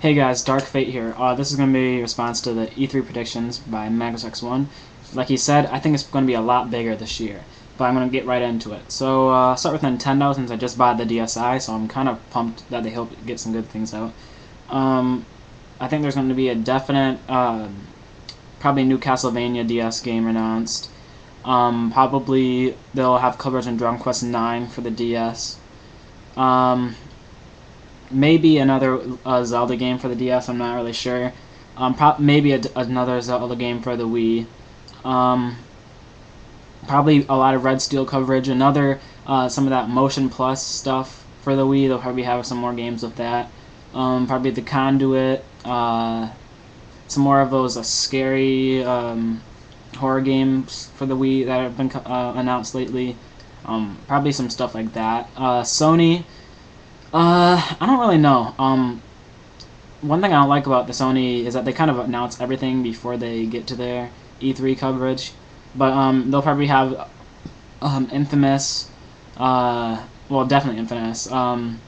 Hey guys, Dark Fate here. This is going to be a response to the E3 predictions by Magus X1. Like he said, I think it's going to be a lot bigger this year, but I'm going to get right into it. So I'll start with Nintendo since I just bought the DSi, so I'm kind of pumped that they hope to get some good things out. I think there's going to be a definite, probably new Castlevania DS game announced. Probably they'll have coverage in Dragon Quest IX for the DS. Maybe another Zelda game for the DS. I'm not really sure. Maybe another Zelda game for the Wii. Probably a lot of Red Steel coverage. Another some of that Motion Plus stuff for the Wii. They'll probably have some more games with that. Probably the Conduit. Some more of those scary horror games for the Wii that have been announced lately. Probably some stuff like that. Sony. I don't really know. One thing I don't like about the Sony is that they kind of announce everything before they get to their E3 coverage. But they'll probably have Infamous, well, definitely Infamous, God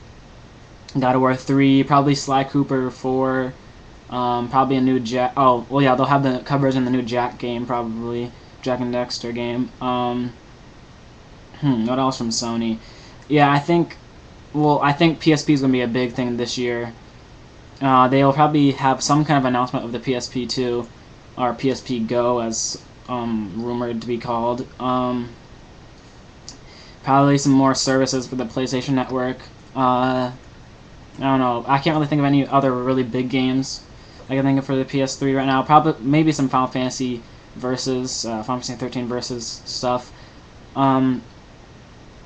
of War 3, probably Sly Cooper 4, probably a new Jack. Oh, well, yeah, they'll have the coverage in the new Jack game, probably Jack and Dexter game. What else from Sony? Yeah, I think PSP is going to be a big thing this year. They'll probably have some kind of announcement of the PSP 2, or PSP Go, as rumored to be called. Probably some more services for the PlayStation Network. I don't know. I can't really think of any other really big games I can think of for the PS3 right now. Probably maybe some Final Fantasy versus Final Fantasy 13 versus stuff.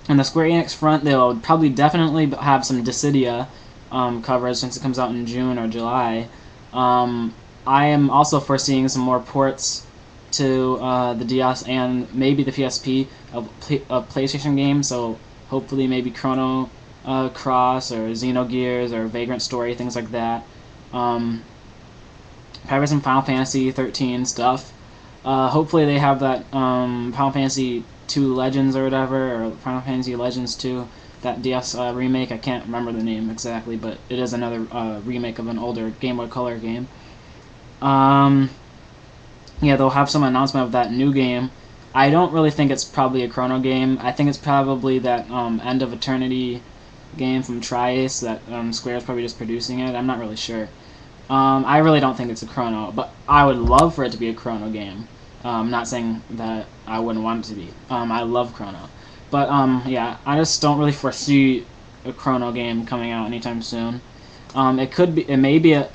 On the Square Enix front, they'll probably definitely have some Dissidia coverage since it comes out in June or July. I am also foreseeing some more ports to the DS and maybe the PSP of PlayStation games, so hopefully maybe Chrono Cross or Xenogears or Vagrant Story, things like that. Probably some Final Fantasy 13 stuff. Hopefully they have that Final Fantasy 2 Legends or whatever, or Final Fantasy Legends 2, that DS remake. I can't remember the name exactly, but it is another remake of an older Game Boy Color game. Yeah, they'll have some announcement of that new game. I don't really think it's probably a Chrono game. I think it's probably that End of Eternity game from Tri-Ace that Square's probably just producing it. I'm not really sure. I really don't think it's a Chrono, but I would love for it to be a Chrono game. I'm not saying that I wouldn't want it to be. I love Chrono. But, yeah, I just don't really foresee a Chrono game coming out anytime soon. It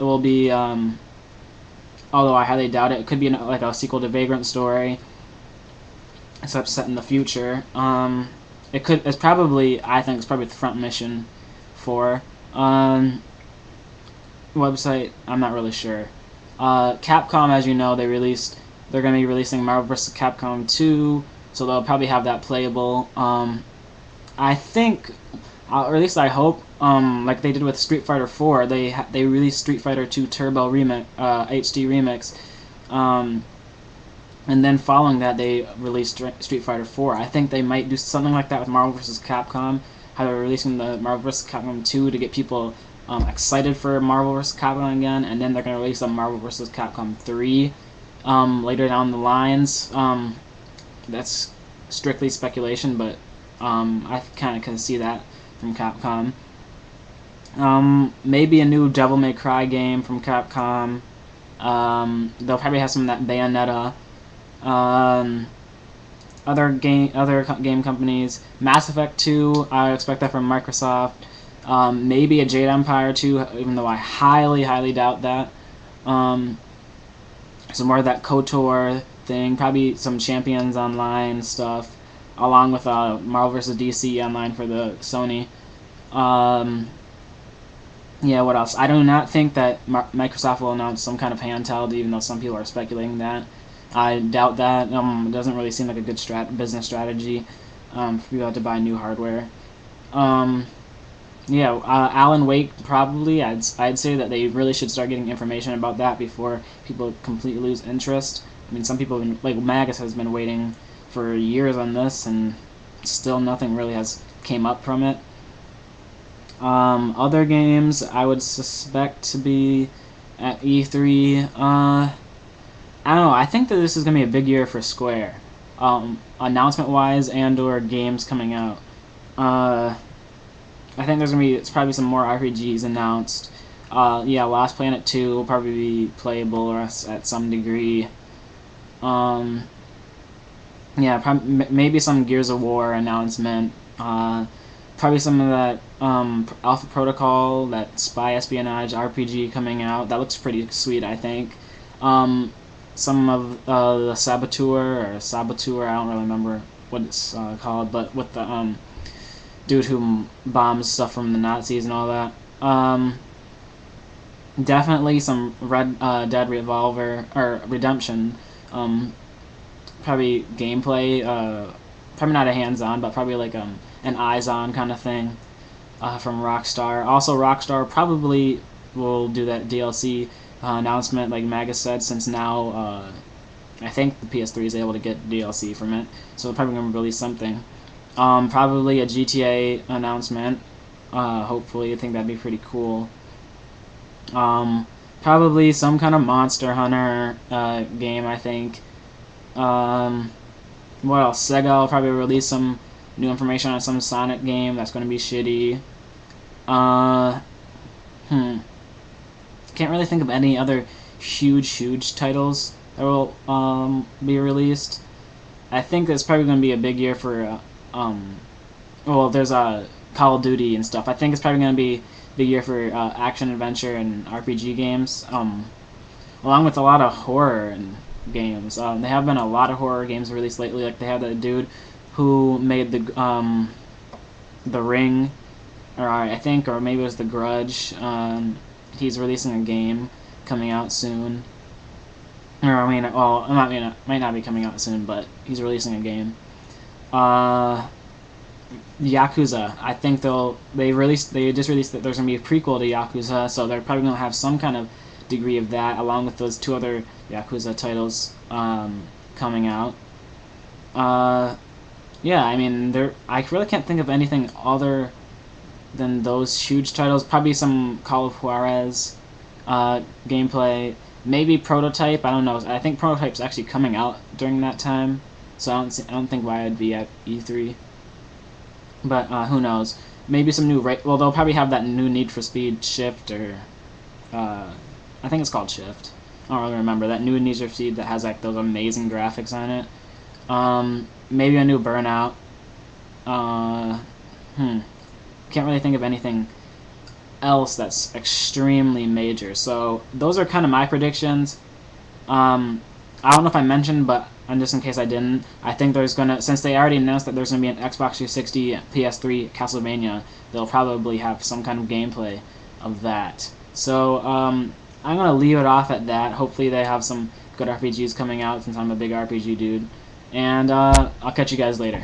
will be, although I highly doubt it, it could be like a sequel to Vagrant Story, except set in the future. It's probably, I think it's probably the front mission for, website, I'm not really sure. Capcom, as you know, they're going to be releasing Marvel vs. Capcom 2, so they'll probably have that playable. I think, or at least I hope, like they did with Street Fighter 4, they released Street Fighter 2 Turbo Remix, HD Remix, and then following that they released Street Fighter 4. I think they might do something like that with Marvel vs. Capcom, how they're releasing the Marvel vs. Capcom 2 to get people excited for Marvel vs. Capcom again, and then they're going to release a Marvel vs. Capcom 3 later down the lines. That's strictly speculation, but I kind of can see that from Capcom. Maybe a new Devil May Cry game from Capcom. They'll probably have some of that Bayonetta. Other game companies. Mass Effect 2, I expect that from Microsoft. Maybe a Jade Empire 2, even though I highly doubt that. Some more of that KOTOR thing, probably some Champions Online stuff, along with Marvel vs. DC Online for the Sony. Yeah, what else? I do not think that Microsoft will announce some kind of handheld, even though some people are speculating that. I doubt that. It doesn't really seem like a good business strategy for people to buy new hardware. Yeah, Alan Wake probably. I'd say that they really should start getting information about that before people completely lose interest. I mean, some people, like Magus, has been waiting for years on this, and still nothing really has came up from it. Other games I would suspect to be at E3. I don't know. I think that this is gonna be a big year for Square, announcement-wise and/or games coming out. I think it's probably some more RPGs announced. Yeah, Lost Planet 2 will probably be playable or at some degree. Yeah, maybe some Gears of War announcement. Probably some of that Alpha Protocol, that spy espionage RPG coming out. That looks pretty sweet, I think. Some of the Saboteur, I don't really remember what it's called, but with the dude who bombs stuff from the Nazis and all that. Definitely some Red Dead Redemption. Probably gameplay. Probably not a hands-on, but probably like an eyes-on kind of thing from Rockstar. Also, Rockstar probably will do that DLC announcement, like Magus said, since now I think the PS3 is able to get DLC from it, so they're probably going to release something. Probably a GTA announcement. Hopefully, I think that'd be pretty cool. Probably some kind of Monster Hunter game, I think. What else? Sega will probably release some new information on some Sonic game that's going to be shitty. Can't really think of any other huge titles that will be released. I think it's probably going to be a big year for well, there's Call of Duty and stuff. I think it's probably going to be a big year for action adventure and RPG games, along with a lot of horror and games. There have been a lot of horror games released lately. Like they had that dude who made the Ring, or I think, or maybe it was The Grudge. He's releasing a game coming out soon. Or I mean, well, it might not be coming out soon, but he's releasing a game. Yakuza. I think they just released that there's gonna be a prequel to Yakuza, so they're probably gonna have some kind of degree of that, along with those two other Yakuza titles coming out. Yeah, I mean, I really can't think of anything other than those huge titles. Probably some Call of Juarez gameplay. Maybe Prototype. I don't know. I think Prototype's actually coming out during that time, so I don't think why I'd be at E3. But who knows? Maybe some new well, they'll probably have that new Need for Speed Shift, or I think it's called Shift. I don't really remember that new Need for Speed that has like those amazing graphics on it. Maybe a new Burnout. Can't really think of anything else that's extremely major. So those are kind of my predictions. I don't know if I mentioned, but just in case I didn't, I think there's gonna, since they already announced that there's gonna be an Xbox 360, PS3 Castlevania, they'll probably have some kind of gameplay of that. So I'm gonna leave it off at that. Hopefully they have some good RPGs coming out, since I'm a big RPG dude. And I'll catch you guys later.